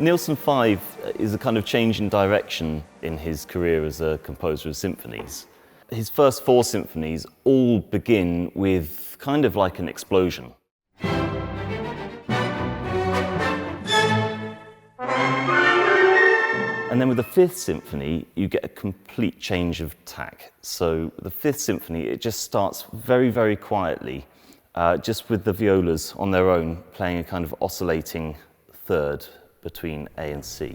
Nielsen 5 is a kind of change in direction in his career as a composer of symphonies. His first 4 symphonies all begin with kind of like an explosion. And then with the Fifth Symphony, you get a complete change of tack. So the Fifth Symphony, it just starts very, very quietly, just with the violas on their own, playing a kind of oscillating third between A and C.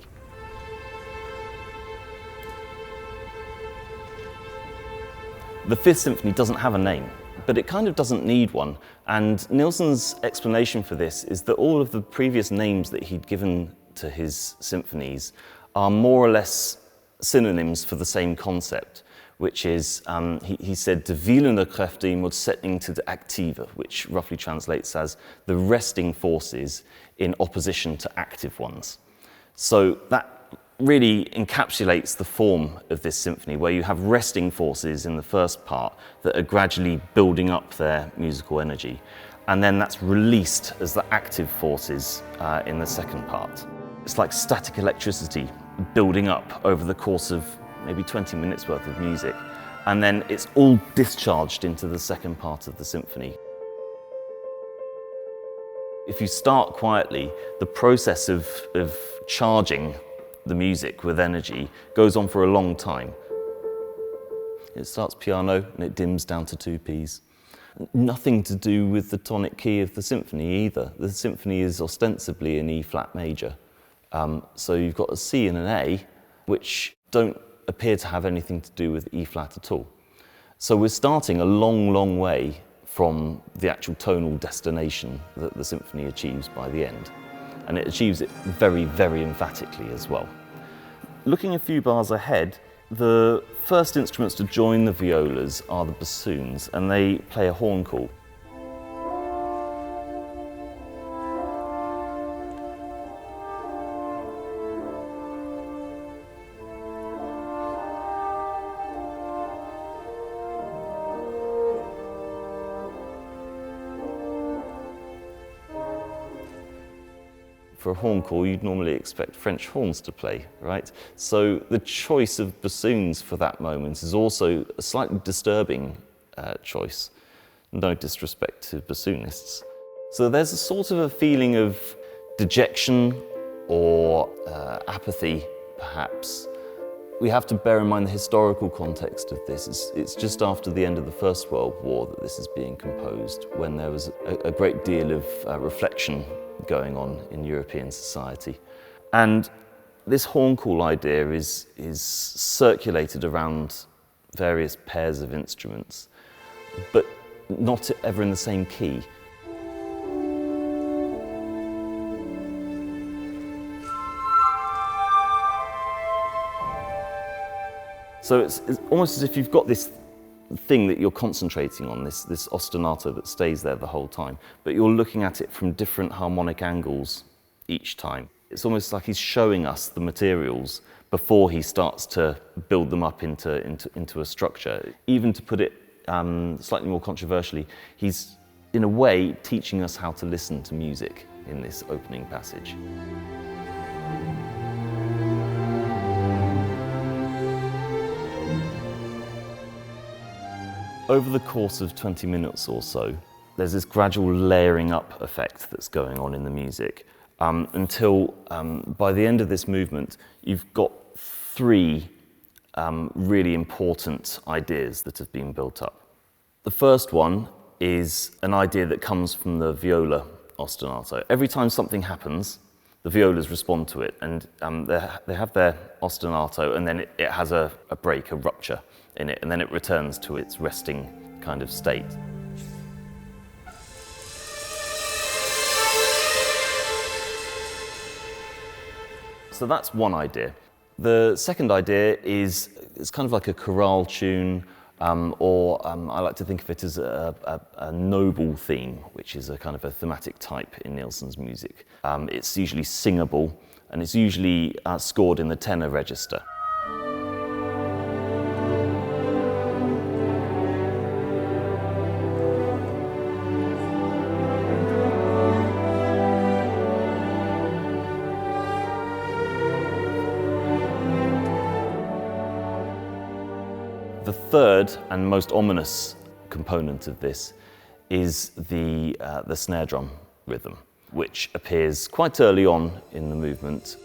The Fifth Symphony doesn't have a name, but it kind of doesn't need one. And Nielsen's explanation for this is that all of the previous names that he'd given to his symphonies are more or less synonyms for the same concept, which is, he said, de hvilende kræfter i modsætning til det aktive, which roughly translates as the resting forces in opposition to active ones. So that really encapsulates the form of this symphony, where you have resting forces in the first part that are gradually building up their musical energy, and then that's released as the active forces in the second part. It's like static electricity building up over the course of maybe 20 minutes worth of music, and then it's all discharged into the second part of the symphony. If you start quietly, the process of charging the music with energy goes on for a long time. It starts piano and it dims down to 2 Ps. Nothing to do with the tonic key of the symphony either. The symphony is ostensibly in E flat major. So you've got a C and an A, which don't appear to have anything to do with E flat at all. So we're starting a long, long way from the actual tonal destination that the symphony achieves by the end. And it achieves it very, very emphatically as well. Looking a few bars ahead, the first instruments to join the violas are the bassoons, and they play a horn call. For a horn call, you'd normally expect French horns to play, right? So the choice of bassoons for that moment is also a slightly disturbing choice. No disrespect to bassoonists. So there's a sort of a feeling of dejection or apathy, perhaps. We have to bear in mind the historical context of this. It's just after the end of the First World War that this is being composed, when there was a great deal of reflection going on in European society. And this horn call idea is circulated around various pairs of instruments, but not ever in the same key. So it's almost as if you've got this thing that you're concentrating on, this ostinato that stays there the whole time, but you're looking at it from different harmonic angles each time. It's almost like he's showing us the materials before he starts to build them up into a structure. Even to put it slightly more controversially, he's in a way teaching us how to listen to music in this opening passage. Over the course of 20 minutes or so, there's this gradual layering up effect that's going on in the music until by the end of this movement, you've got 3 really important ideas that have been built up. The first one is an idea that comes from the viola ostinato. Every time something happens, the violas respond to it, and they have their ostinato, and then it has a break, a rupture in it, and then it returns to its resting kind of state. So that's one idea. The second idea is it's kind of like a chorale tune, or I like to think of it as a noble theme, which is a kind of a thematic type in Nielsen's music. It's usually singable, and it's usually scored in the tenor register. The third and most ominous component of this is the snare drum rhythm, which appears quite early on in the movement.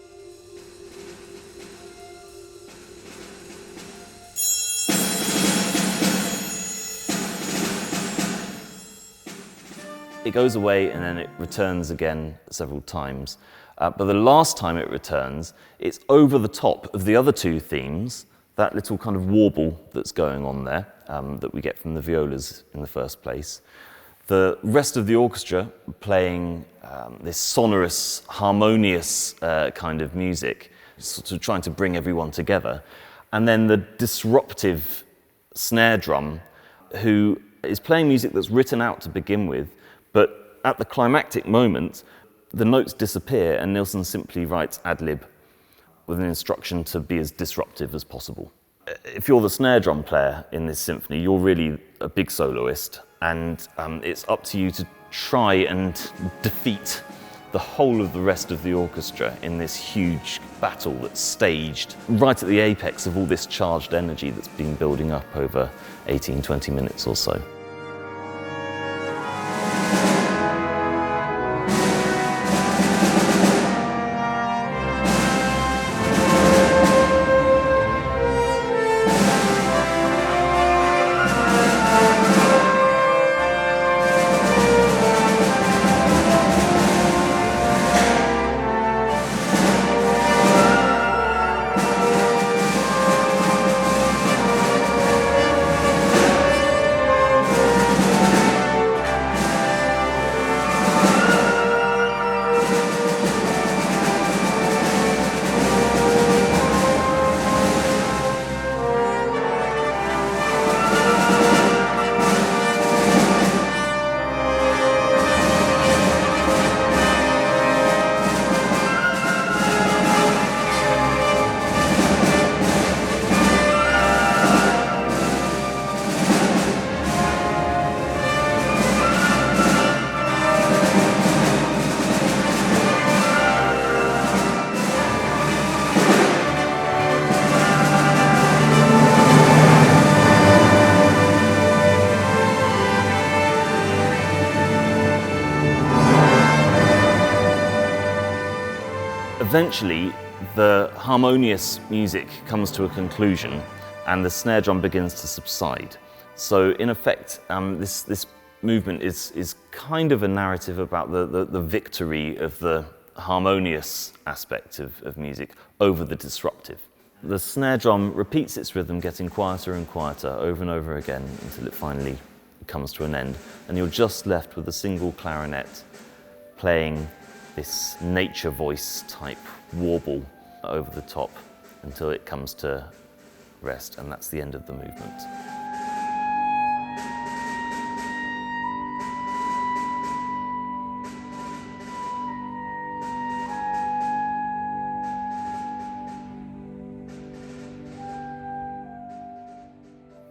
It goes away and then it returns again several times. But the last time it returns, it's over the top of the other two themes, that little kind of warble that's going on there, that we get from the violas in the first place. The rest of the orchestra playing this sonorous, harmonious kind of music, sort of trying to bring everyone together. And then the disruptive snare drum, who is playing music that's written out to begin with, but at the climactic moment, the notes disappear and Nielsen simply writes ad lib with an instruction to be as disruptive as possible. If you're the snare drum player in this symphony, you're really a big soloist, and it's up to you to try and defeat the whole of the rest of the orchestra in this huge battle that's staged right at the apex of all this charged energy that's been building up over 18-20 minutes or so. Eventually, the harmonious music comes to a conclusion and the snare drum begins to subside. So in effect, this movement is kind of a narrative about the victory of the harmonious aspect of music over the disruptive. The snare drum repeats its rhythm, getting quieter and quieter over and over again until it finally comes to an end. And you're just left with a single clarinet playing this nature voice type warble over the top until it comes to rest, and that's the end of the movement.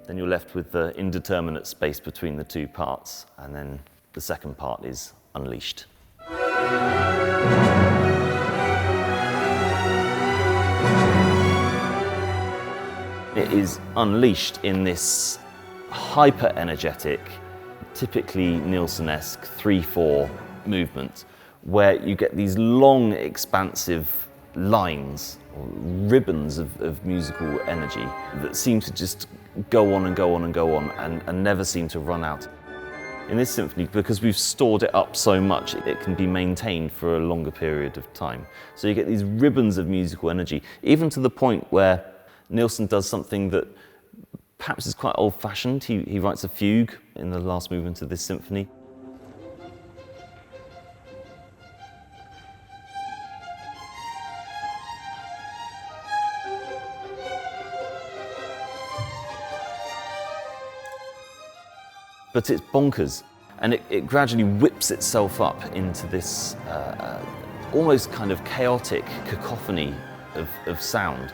Then you're left with the indeterminate space between the two parts, and then the second part is unleashed. It is unleashed in this hyper-energetic, typically Nielsen-esque 3/4 movement, where you get these long, expansive lines, or ribbons of musical energy that seem to just go on and go on and go on and never seem to run out. In this symphony, because we've stored it up so much, it can be maintained for a longer period of time. So you get these ribbons of musical energy, even to the point where Nielsen does something that perhaps is quite old-fashioned. He writes a fugue in the last movement of this symphony. But it's bonkers, and it gradually whips itself up into this almost kind of chaotic cacophony of sound.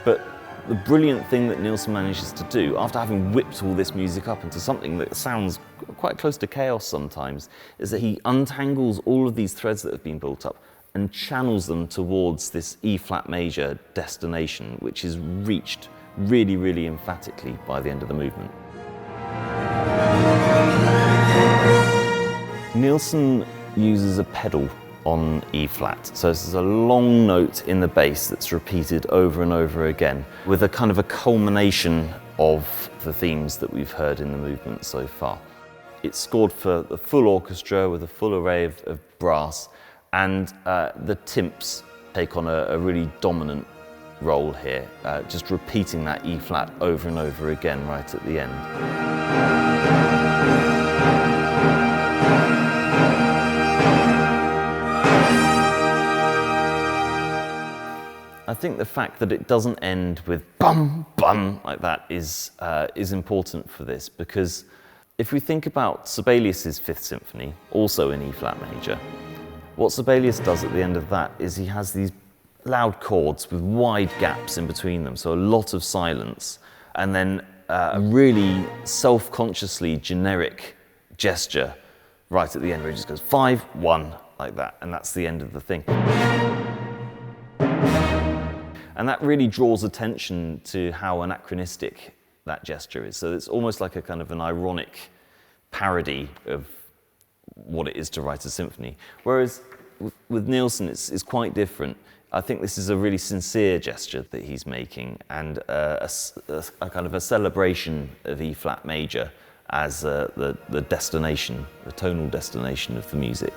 But the brilliant thing that Nielsen manages to do, after having whipped all this music up into something that sounds quite close to chaos sometimes, is that he untangles all of these threads that have been built up and channels them towards this E-flat major destination, which is reached really, really emphatically by the end of the movement. Nielsen uses a pedal on E flat. So this is a long note in the bass that's repeated over and over again with a kind of a culmination of the themes that we've heard in the movement so far. It's scored for the full orchestra with a full array of brass, and the timps take on a really dominant role here, just repeating that E flat over and over again right at the end. I think the fact that it doesn't end with bum, bum like that is important for this, because if we think about Sibelius's Fifth Symphony, also in E flat major, what Sibelius does at the end of that is he has these loud chords with wide gaps in between them, so a lot of silence, and then a really self-consciously generic gesture right at the end where he just goes 5-1 like that, and that's the end of the thing. And that really draws attention to how anachronistic that gesture is. So it's almost like a kind of an ironic parody of what it is to write a symphony. Whereas with Nielsen, it's quite different. I think this is a really sincere gesture that he's making, and a kind of a celebration of E flat major as the destination, the tonal destination of the music.